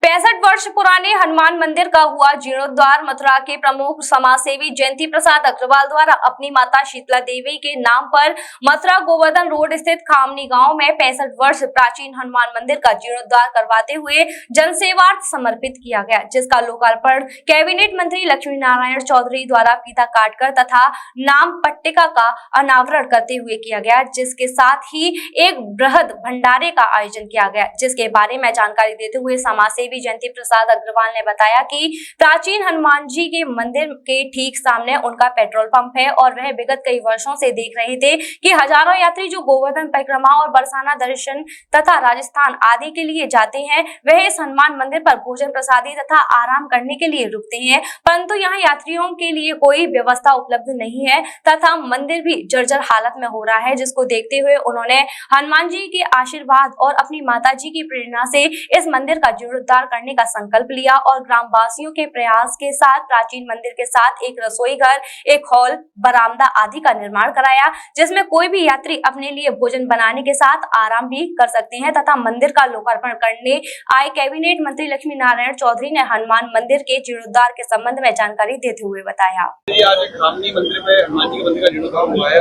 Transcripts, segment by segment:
65 वर्ष पुराने हनुमान मंदिर का हुआ जीर्णोद्धार। मथुरा के प्रमुख समाजसेवी जयंती प्रसाद अग्रवाल द्वारा अपनी माता शीतला देवी के नाम पर मथुरा गोवर्धन रोड स्थित खामनी गांव में 65 वर्ष प्राचीन हनुमान मंदिर का जीर्णोद्धार करवाते हुए जनसेवार्थ समर्पित किया गया, जिसका लोकार्पण कैबिनेट मंत्री लक्ष्मी नारायण चौधरी द्वारा फीता काटकर तथा नाम पट्टिका का अनावरण करते हुए किया गया, जिसके साथ ही एक बृहद भंडारे का आयोजन किया गया। जिसके बारे में जानकारी देते हुए समाजसेवी जयंती प्रसाद अग्रवाल ने बताया कि प्राचीन हनुमान जी के मंदिर के ठीक सामने उनका पेट्रोल पंप है और वह विगत कई वर्षों से देख रहे थे कि हजारों यात्री जो गोवर्धन परिक्रमा और बरसाना दर्शन तथा राजस्थान आदि के लिए जाते हैं, वह इस हनुमान मंदिर पर भोजन प्रसादी तथा आराम करने के लिए रुकते हैं, परंतु यहाँ यात्रियों के लिए कोई व्यवस्था उपलब्ध नहीं है तथा मंदिर भी जर्जर हालत में हो रहा है, जिसको देखते हुए उन्होंने हनुमान जी के आशीर्वाद और अपनी माता जी की प्रेरणा से इस मंदिर का जीर्णोद्धार करने का संकल्प लिया और ग्राम वासियों के प्रयास के साथ प्राचीन मंदिर के साथ एक रसोई घर, एक हॉल, बरामदा आदि का निर्माण कराया, जिसमें कोई भी यात्री अपने लिए भोजन बनाने के साथ आराम भी कर सकते हैं तथा मंदिर का लोकार्पण करने आए कैबिनेट मंत्री लक्ष्मी नारायण चौधरी ने हनुमान मंदिर के जीर्णोद्धार के संबंध में जानकारी देते हुए बताया। आज खामनी मंदिर में हनुमान जी के मंदिर का जीर्णोद्धार हुआ है,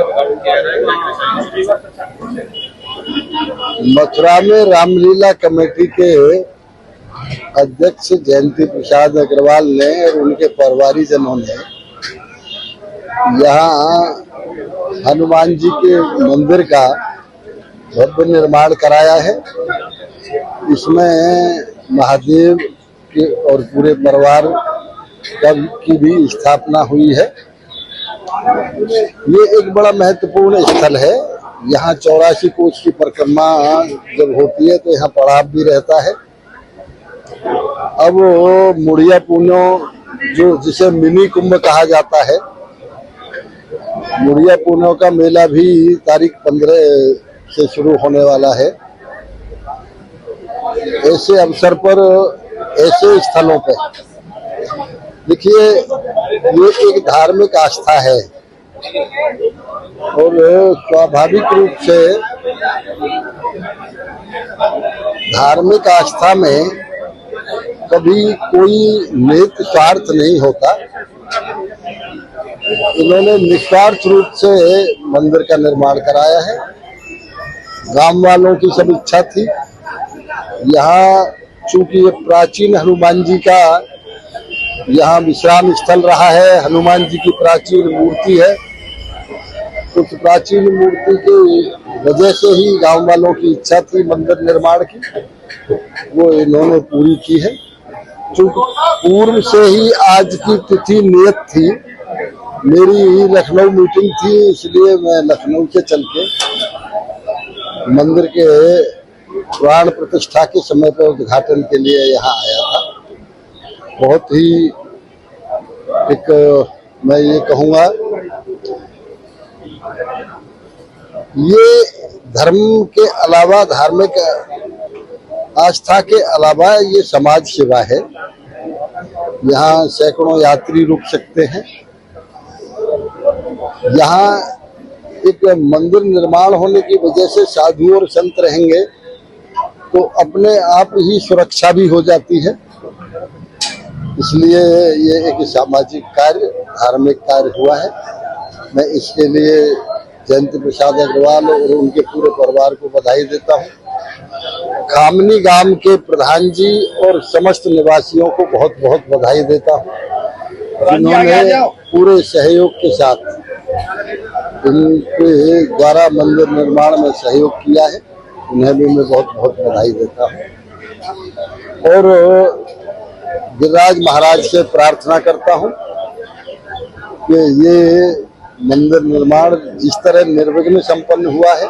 मथुरा में रामलीला कमेटी के अध्यक्ष जयंती प्रसाद अग्रवाल ने और उनके परिवारीजनों ने यहाँ हनुमान जी के मंदिर का भव्य निर्माण कराया है। इसमें महादेव के और पूरे परिवार की भी स्थापना हुई है। ये एक बड़ा महत्वपूर्ण स्थल है। यहाँ 84 कोस की परिक्रमा जब होती है तो यहाँ पड़ाव भी रहता है। अब मुड़िया पूनो जो जिसे मिनी कुंभ कहा जाता है, मुड़िया पूनो का मेला भी तारीख 15 से शुरू होने वाला है। ऐसे अवसर पर ऐसे स्थलों पे देखिए, ये एक धार्मिक आस्था है और स्वाभाविक रूप से धार्मिक आस्था में कभी कोई निहित स्वार्थ नहीं होता। इन्होंने निस्वार्थ रूप से मंदिर का निर्माण कराया है। गांव वालों की सब इच्छा थी। यहाँ चूंकि ये प्राचीन हनुमान जी का यहाँ विश्राम स्थल रहा है, हनुमान जी की प्राचीन मूर्ति है, तो उस प्राचीन मूर्ति की वजह से ही गांव वालों की इच्छा थी मंदिर निर्माण की, वो इन्होंने पूरी की है। चूंकि पूर्व से ही आज की तिथि नियत थी, मेरी लखनऊ मीटिंग थी, इसलिए मैं लखनऊ से चल के मंदिर के प्राण प्रतिष्ठा के समय पर उद्घाटन के लिए यहाँ आया था। बहुत ही मैं ये कहूँगा, ये धर्म के अलावा, धार्मिक आस्था के अलावा ये समाज सेवा है। यहाँ सैकड़ों यात्री रुक सकते हैं। यहाँ एक मंदिर निर्माण होने की वजह से साधु और संत रहेंगे तो अपने आप ही सुरक्षा भी हो जाती है। इसलिए ये एक सामाजिक कार्य, धार्मिक कार्य हुआ है। मैं इसके लिए जयंती प्रसाद अग्रवाल और उनके पूरे परिवार को बधाई देता हूँ। खामनी गांव के प्रधान जी और समस्त निवासियों को बहुत बहुत बधाई देता हूँ, जिन्होंने पूरे सहयोग के साथ इनके द्वारा मंदिर निर्माण में सहयोग किया है। उन्हें भी मैं बहुत बहुत बधाई देता हूँ और गिरिराज महाराज से प्रार्थना करता हूँ कि ये मंदिर निर्माण जिस तरह निर्विघ्न संपन्न हुआ है,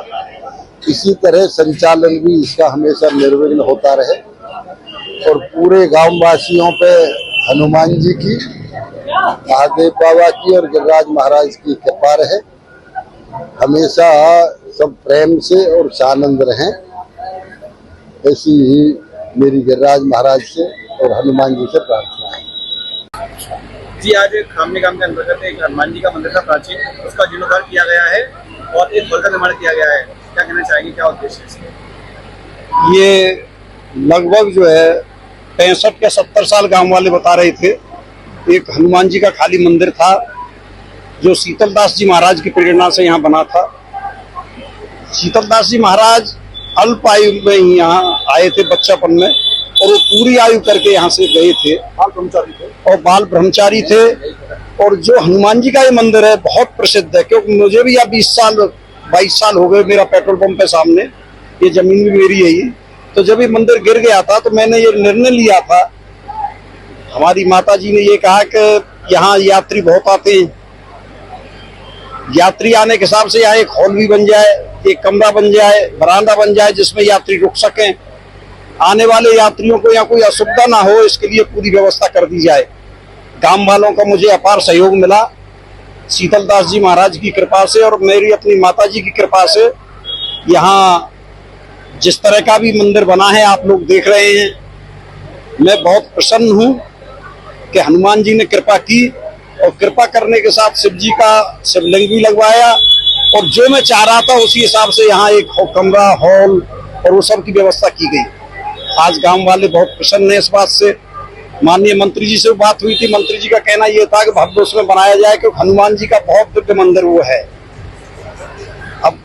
इसी तरह संचालन भी इसका हमेशा निर्विघ्न होता रहे और पूरे गांव वासियों पे हनुमान जी की, महादेव बाबा की और गिरिराज महाराज की कृपा रहे। हमेशा सब प्रेम से और आनंद रहें, ऐसी ही मेरी गिरिराज महाराज से और हनुमान जी से प्रार्थना है। जी, आज खामनी गांव के अंतर्गत एक हनुमान जी का मंदिर था प्राचीन, उसका जीर्णोद्धार किया गया है और एक हॉल का निर्माण किया गया है। क्या कहना चाहेंगे, क्या उद्देश्य है इसका? ये लगभग जो है 65 या 70 साल गांव वाले बता रहे थे। एक हनुमान जी का खाली मंदिर था जो शीतलदास जी महाराज की प्रेरणा से यहाँ बना था। शीतलदास जी महाराज अल्प आयु में ही यहाँ आए थे बच्चापन में, और वो पूरी आयु करके यहाँ से गए थे। बाल ब्रह्मचारी थे और बाल ब्रह्मचारी थे। और जो हनुमान जी का ये मंदिर है बहुत प्रसिद्ध है, क्योंकि मुझे भी यहाँ 22 साल हो गए। मेरा पेट्रोल पंप है सामने, ये जमीन भी मेरी है ये। तो जब ये मंदिर गिर गया था तो मैंने ये निर्णय लिया था, हमारी माता जी ने ये कहा कि यहाँ यात्री बहुत आते हैं, यात्री आने के हिसाब से यहाँ एक हॉल भी बन जाए, एक कमरा बन जाए, बरामदा बन जाए जिसमें यात्री रुक सकें, आने वाले यात्रियों को यहाँ कोई असुविधा ना हो, इसके लिए पूरी व्यवस्था कर दी जाए। गांव वालों का मुझे अपार सहयोग मिला शीतलदास जी महाराज की कृपा से और मेरी अपनी माता जी की कृपा से। यहाँ जिस तरह का भी मंदिर बना है आप लोग देख रहे हैं, मैं बहुत प्रसन्न हूँ कि हनुमान जी ने कृपा की, और कृपा करने के साथ शिव जी का शिवलिंग भी लगवाया, और जो मैं चाह रहा था उसी हिसाब से यहाँ एक कमरा, हॉल और वो सब की व्यवस्था की गई। आज गांव वाले बहुत प्रसन्न हैं इस बात से। माननीय मंत्री जी से बात हुई थी, मंत्री जी का कहना यह था कि भव्य उसमें बनाया जाए, क्योंकि हनुमान जी का बहुत दिव्य मंदिर वो है। अब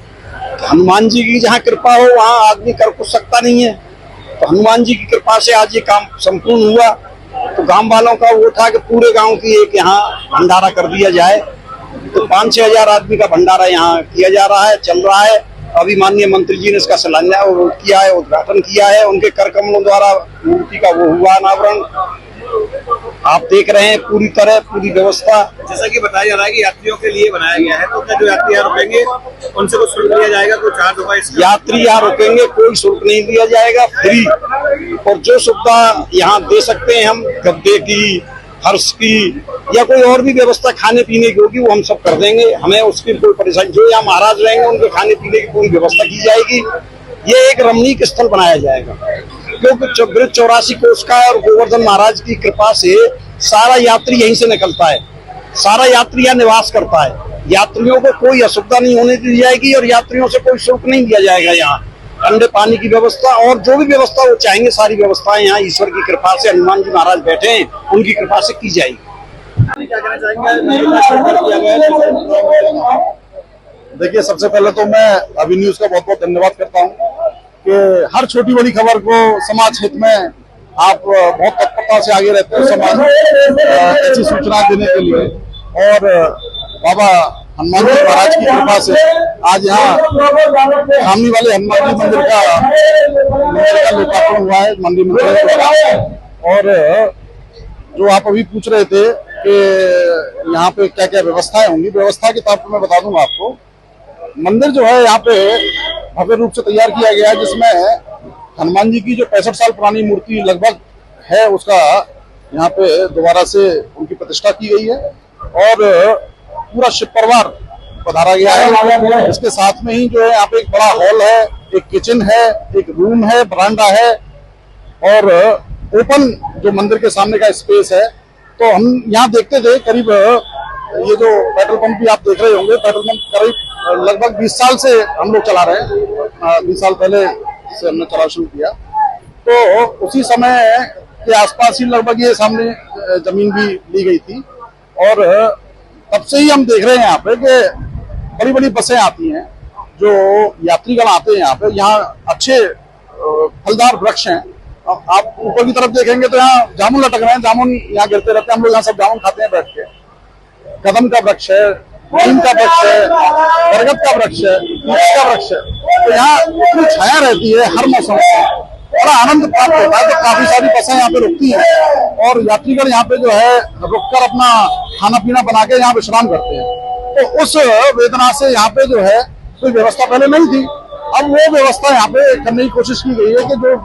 हनुमान जी की जहाँ कृपा हो वहाँ आदमी कर कुछ सकता नहीं है, तो हनुमान जी की कृपा से आज ये काम संपूर्ण हुआ। तो गांव वालों का वो था कि पूरे गांव की एक यहाँ भंडारा कर दिया जाए, तो 5-6 हजार आदमी का भंडारा यहाँ किया जा रहा है, चल रहा है। अभी माननीय मंत्री जी ने इसका शिलान्यास किया है, उद्घाटन किया है, उनके कर कमलों द्वारा मूर्ति का वो हुआ अनावरण। आप देख रहे हैं पूरी तरह पूरी व्यवस्था। जैसा कि बताया जा रहा है कि यात्रियों के लिए बनाया गया है, तो क्या जो यात्री यहाँ रुकेंगे उनसे कुछ शुल्क लिया जाएगा, कोई चार्ज होगा इसका? यात्री यहाँ रुकेंगे, कोई शुल्क नहीं दिया जाएगा, फ्री। और जो सुविधा यहाँ दे सकते हैं हम, गद्दे की, फर्श की या कोई और भी व्यवस्था खाने पीने की होगी, वो हम सब कर देंगे। हमें उसकी कोई परेशानी, जो यहाँ महाराज रहेंगे उनके खाने पीने की पूरी व्यवस्था की जाएगी। ये एक रमणीक स्थल बनाया जाएगा, क्योंकि ब्रिज 84 कोष का और गोवर्धन महाराज की कृपा से सारा यात्री यहीं से निकलता है, सारा यात्री यहाँ निवास करता है। यात्रियों को कोई असुविधा नहीं होने दी जाएगी और यात्रियों से कोई शुल्क नहीं दिया जाएगा। यहाँ ठंडे पानी की व्यवस्था और जो भी व्यवस्था वो चाहेंगे सारी व्यवस्थाएं यहाँ ईश्वर की कृपा से, हनुमान जी महाराज बैठे हैं उनकी कृपा से की जाएगी। क्या कहना चाहेंगे? देखिए, सबसे पहले तो मैं अभी न्यूज का बहुत बहुत धन्यवाद करता हूँ कि हर छोटी बड़ी खबर को समाज हित में आप बहुत तत्परता से आगे रहते हो समाज ऐसी सूचना देने के लिए। और बाबा हनुमान जी महाराज की कृपा से आज यहाँ खामनी वाले हनुमान जी मंदिर का लोकार्पण हुआ है मंदिर में। और जो आप अभी पूछ रहे थे कि यहाँ पे क्या क्या व्यवस्थाएं होंगी, व्यवस्था के तौर पर मैं बता दूंगा आपको। मंदिर जो है यहाँ पे भव्य रूप से तैयार किया गया है, जिसमें हनुमान जी की जो 65 साल पुरानी मूर्ति लगभग है उसका यहाँ पे दोबारा से उनकी प्रतिष्ठा की गई है, और पूरा शिव परिवार पधारा गया है। इसके साथ में ही जो है यहाँ पे एक बड़ा हॉल है, एक किचन है, एक रूम है, बरामदा है, और ओपन जो मंदिर के सामने का स्पेस है। तो हम यहाँ देखते थे करीब ये जो पेट्रोल पंप भी आप देख रहे होंगे, पेट्रोल पंप करीब लगभग 20 साल से हम लोग चला रहे हैं। 20 साल पहले से हमने चला शुरू किया, तो उसी समय के आसपास ही लगभग ये सामने जमीन भी ली गई थी। और तब से ही हम देख रहे हैं यहाँ पे कि बड़ी बड़ी बसें आती हैं, जो यात्रीगण आते हैं यहाँ पे। यहाँ अच्छे फलदार वृक्ष हैं, आप ऊपर की तरफ देखेंगे तो यहाँ जामुन लटक रहे हैं, जामुन यहाँ गिरते रहते हैं। हम लोग यहाँ सब जामुन खाते हैं बैठ के। कदम का वृक्ष है, नीम का वृक्ष है, बरगद का वृक्ष है, पीपल का वृक्ष है। तो यहाँ इतनी छाया रहती है हर मौसम में, बड़ा आनंद प्राप्त होता है। तो काफी सारी बसें यहाँ पे रुकती हैं और यात्रीगण यहाँ पे जो है रुककर अपना खाना पीना बना के यहाँ विश्राम करते हैं। तो उस वेदना से यहाँ पे जो है कोई व्यवस्था पहले नहीं थी, अब वो व्यवस्था यहाँ पे करने की कोशिश की गई है कि जो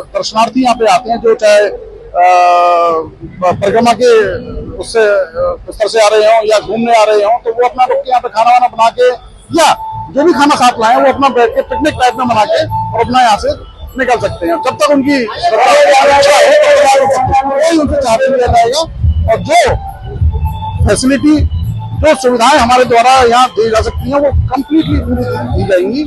दर्शनार्थी यहाँ पे आते हैं, जो चाहे परिक्रमा के उससे स्तर से आ रहे हों या घूमने आ रहे हों, तो वो अपना रुक के यहाँ पे खाना वाना बना के या जो भी खाना साथ लाए वो अपना बैठ के पिकनिक टाइप में बना के और अपना यहाँ से निकल सकते हैं। जब तक उनकी उनसे चाहते दिया जाएगा। और जो फैसिलिटी, जो सुविधाएं हमारे द्वारा यहाँ दी जा सकती हैं वो कम्प्लीटली दी जाएंगी।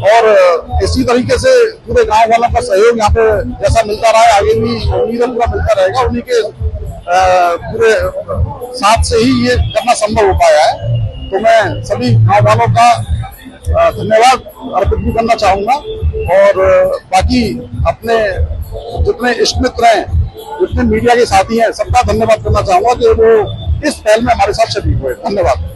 और इसी तरीके से पूरे गांव वालों का सहयोग यहाँ पे जैसा मिलता रहा है, आगे भी उम्मीद है पूरा मिलता रहेगा। उन्हीं के पूरे साथ से ही ये करना संभव हो पाया है। तो मैं सभी गांव वालों का धन्यवाद अर्पित भी करना चाहूंगा और बाकी अपने जितने इष्ट मित्र हैं, जितने मीडिया के साथी हैं, सबका धन्यवाद करना चाहूंगा कि वो इस पहल में हमारे साथ शरीक हुए। धन्यवाद।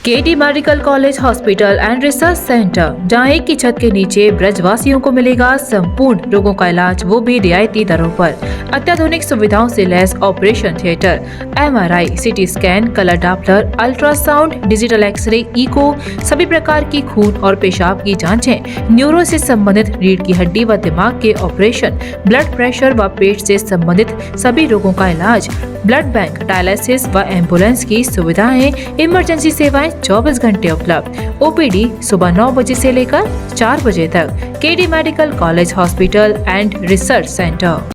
KD medical college hospital and research centre, जहां एक ही छत के नीचे ब्रजवासियों को मिलेगा संपूर्ण रोगों का इलाज, वो भी रियायती दरों पर। अत्याधुनिक सुविधाओं से लैस operation theatre, MRI, CT scan, colour Doppler, ultrasound, digital X-ray, echo, सभी प्रकार की खून और पेशाब की जांचें, न्यूरो से संबंधित रीढ़ की हड्डी व दिमाग के ऑपरेशन, ब्लड प्रेशर व पेट से संबंधित सभी रोगों का इलाज, ब्लड बैंक, डायलिसिस व एम्बुलेंस की सुविधाएं, इमरजेंसी सेवाएं 24 घंटे उपलब्ध। OPD सुबह 9 बजे से लेकर 4 बजे तक। KD medical college hospital and research centre.